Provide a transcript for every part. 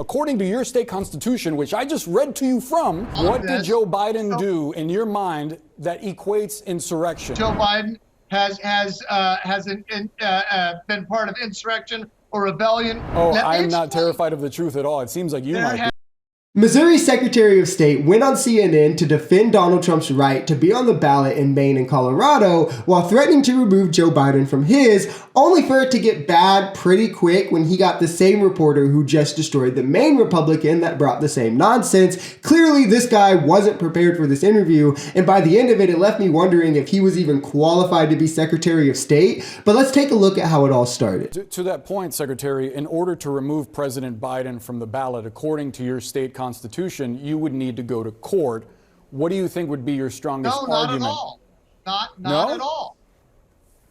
according to your state constitution, which I just read to you from, what did Joe Biden do in your mind that equates insurrection? Joe Biden has been part of insurrection or rebellion. Oh, I'm not terrified of the truth at all. It seems like you might be. Missouri Secretary of State went on CNN to defend Donald Trump's right to be on the ballot in Maine and Colorado while threatening to remove Joe Biden from his, only for it to get bad pretty quick when he got the same reporter who just destroyed the Maine Republican that brought the same nonsense. Clearly, this guy wasn't prepared for this interview, and by the end of it, it left me wondering if he was even qualified to be Secretary of State. But let's take a look at how it all started. To that point, Secretary, in order to remove President Biden from the ballot, according to your state constitution, you would need to go to court. What do you think would be your strongest argument? No, not at all. Not at all.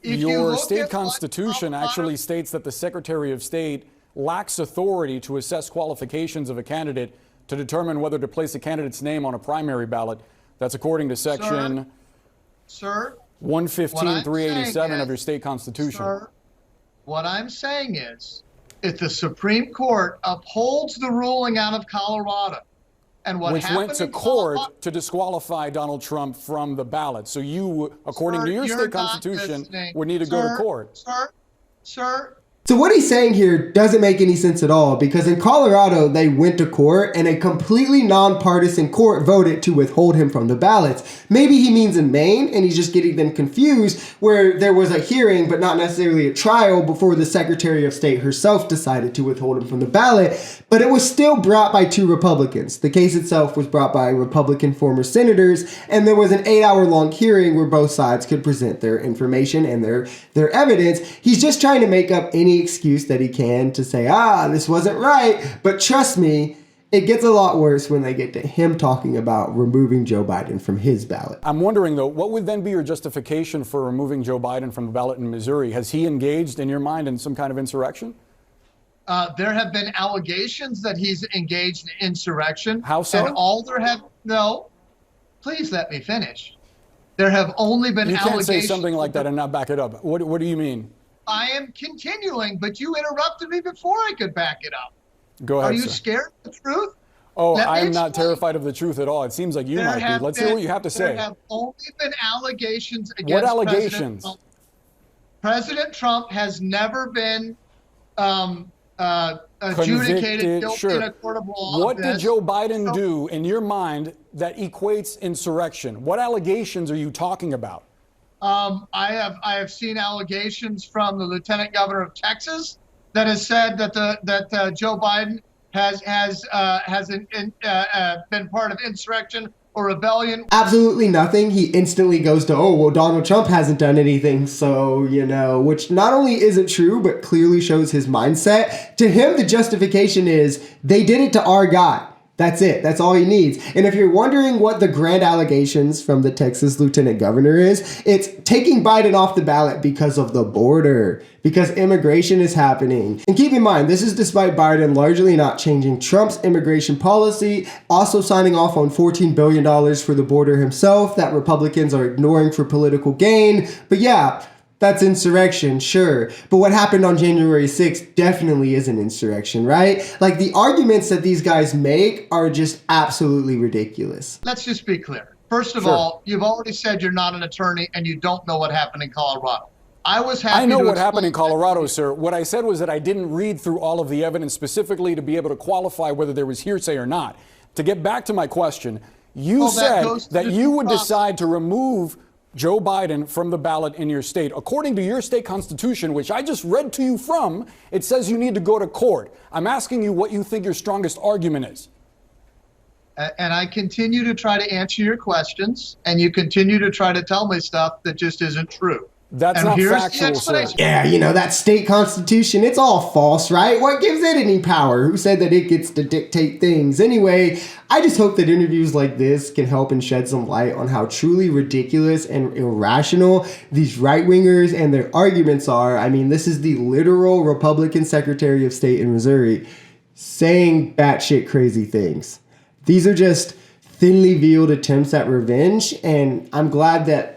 If your state constitution actually states that the Secretary of State lacks authority to assess qualifications of a candidate to determine whether to place a candidate's name on a primary ballot. That's according to section 115.387 of your state constitution. Sir, what I'm saying is, if the Supreme Court upholds the ruling out of Colorado, and what which went to court to disqualify Donald Trump from the ballot. So you, according to your state constitution, would need to go to court. Sir. So what he's saying here doesn't make any sense at all, because in Colorado, they went to court and a completely nonpartisan court voted to withhold him from the ballots. Maybe he means in Maine and he's just getting them confused, where there was a hearing but not necessarily a trial before the Secretary of State herself decided to withhold him from the ballot. But it was still brought by two Republicans. The case itself was brought by Republican former senators, and there was an 8-hour-long hearing where both sides could present their information and their evidence. He's just trying to make up any excuse that he can to say, this wasn't right. But trust me, it gets a lot worse when they get to him talking about removing Joe Biden from his ballot. I'm wondering, though, what would then be your justification for removing Joe Biden from the ballot in Missouri? Has he engaged, in your mind, in some kind of insurrection? There have been allegations that he's engaged in insurrection. How so? And no, please let me finish. There have only been allegations. You can't say something like that and not back it up. What do you mean? I am continuing, but you interrupted me before I could back it up. Go ahead, Are you sir. scared of the truth? Oh, I'm not terrified of the truth at all. It seems like you might be. Let's hear what you have to say. There have only been allegations against What allegations? President Trump has never been adjudicated guilty in a court of law. What did Joe Biden do, in your mind, that equates insurrection? What allegations are you talking about? I have seen allegations from the Lieutenant Governor of Texas that has said that Joe Biden has been part of insurrection or rebellion. Absolutely nothing. He instantly goes to, Donald Trump hasn't done anything, so, which not only isn't true, but clearly shows his mindset. To him, the justification is they did it to our guy. That's it. That's all he needs. And if you're wondering what the grand allegations from the Texas Lieutenant Governor is, it's taking Biden off the ballot because of the border, because immigration is happening. And keep in mind, this is despite Biden largely not changing Trump's immigration policy, also signing off on $14 billion for the border himself that Republicans are ignoring for political gain. But yeah, that's insurrection, sure. But what happened on January 6th definitely is an insurrection, right? Like, the arguments that these guys make are just absolutely ridiculous. Let's just be clear. First of all, you've already said you're not an attorney and you don't know what happened in Colorado. I know what happened in Colorado, sir. What I said was that I didn't read through all of the evidence specifically to be able to qualify whether there was hearsay or not. To get back to my question, you said that you would decide to remove Joe Biden from the ballot in your state. According to your state constitution, which I just read to you from, it says you need to go to court. I'm asking you what you think your strongest argument is. And I continue to try to answer your questions, and you continue to try to tell me stuff that just isn't true. That's not factual, sir. Yeah, that state constitution, it's all false, right? What gives it any power? Who said that it gets to dictate things? Anyway, I just hope that interviews like this can help and shed some light on how truly ridiculous and irrational these right-wingers and their arguments are. I mean, this is the literal Republican Secretary of State in Missouri saying batshit crazy things. These are just thinly veiled attempts at revenge, and I'm glad that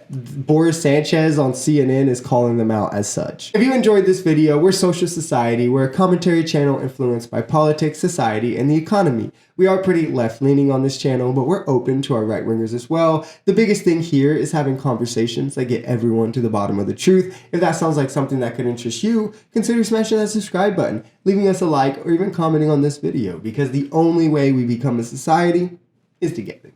Boris Sanchez on CNN is calling them out as such. If you enjoyed this video, we're Social Society. We're a commentary channel influenced by politics, society, and the economy. We are pretty left-leaning on this channel, but we're open to our right-wingers as well. The biggest thing here is having conversations that get everyone to the bottom of the truth. If that sounds like something that could interest you, consider smashing that subscribe button, leaving us a like, or even commenting on this video, because the only way we become a society is together.